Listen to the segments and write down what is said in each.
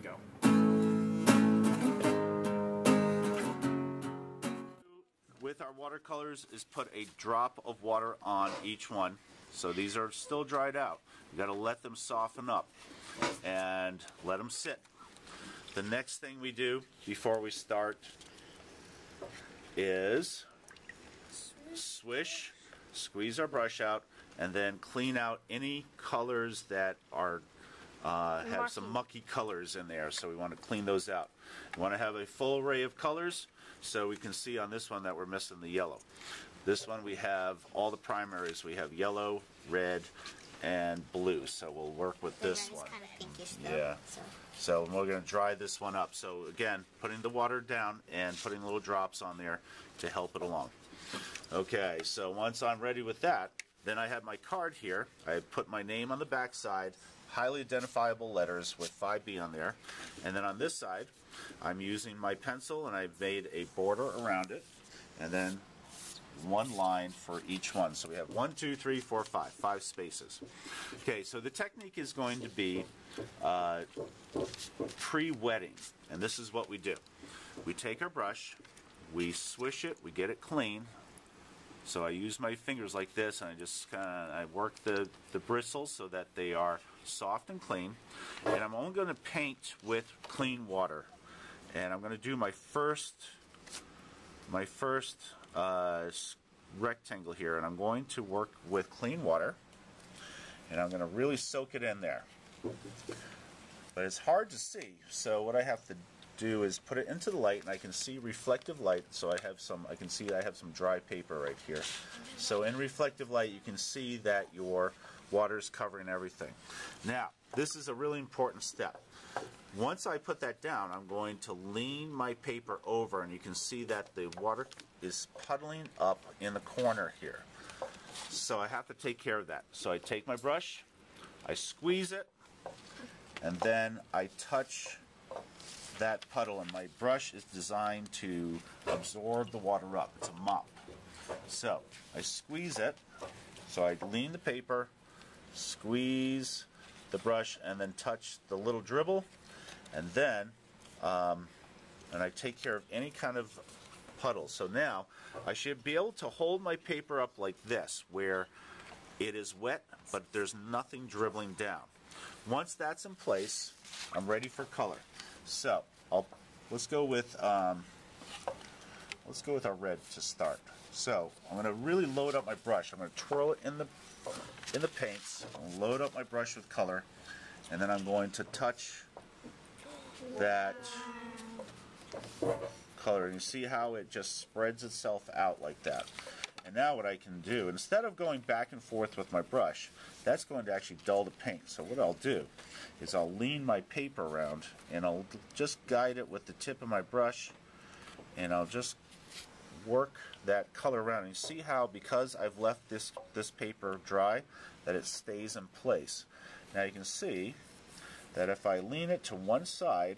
go. With our watercolors is put a drop of water on each one. So these are still dried out. You got to let them soften up and let them sit. The next thing we do before we start is swish, squeeze our brush out, and then clean out any colors that are have some mucky colors in there. So we want to clean those out. We want to have a full array of colors, so we can see on this one that we're missing the yellow. This one we have all the primaries. We have yellow, red, and blue. So we'll work with this one. Kind of pinkish though, yeah. So we're going to dry this one up. So again, putting the water down and putting little drops on there to help it along. Okay, so once I'm ready with that, then I have my card here. I put my name on the back side, highly identifiable letters with 5B on there. And then on this side, I'm using my pencil and I've made a border around it. And then one line for each one. So we have 1, 2, 3, 4, 5 spaces. Okay, so the technique is going to be pre-wetting. And this is what we do. We take our brush, we swish it, we get it clean. So I use my fingers like this, and I just kind of work the bristles so that they are soft and clean. And I'm only going to paint with clean water. And I'm going to do my first rectangle here, and I'm going to work with clean water, and I'm going to really soak it in there. But it's hard to see, so what I have to do is put it into the light, and I can see reflective light. So I can see I have some dry paper right here. So in reflective light, you can see that your water is covering everything. Now, this is a really important step. Once I put that down, I'm going to lean my paper over, and you can see that the water is puddling up in the corner here. So I have to take care of that. So I take my brush, I squeeze it, and then I touch that puddle, and my brush is designed to absorb the water up. It's a mop. So I squeeze it, so I lean the paper, squeeze the brush, and then touch the little dribble, and then and I take care of any kind of puddle. So now I should be able to hold my paper up like this, where it is wet but there's nothing dribbling down. Once that's in place, I'm ready for color. So let's go with our red to start. So I'm going to really load up my brush. I'm going to twirl it in the paints. I'll load up my brush with color, and then I'm going to touch that color. And you see how it just spreads itself out like that. And now what I can do, instead of going back and forth with my brush, that's going to actually dull the paint. So what I'll do is I'll lean my paper around, and I'll just guide it with the tip of my brush, and I'll just work that color around. And you see how, because I've left this paper dry, that it stays in place. Now you can see that if I lean it to one side,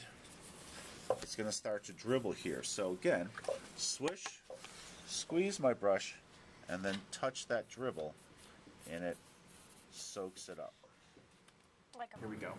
it's going to start to dribble here. So again, swish, squeeze my brush, and then touch that dribble, and it soaks it up. Like Here we go.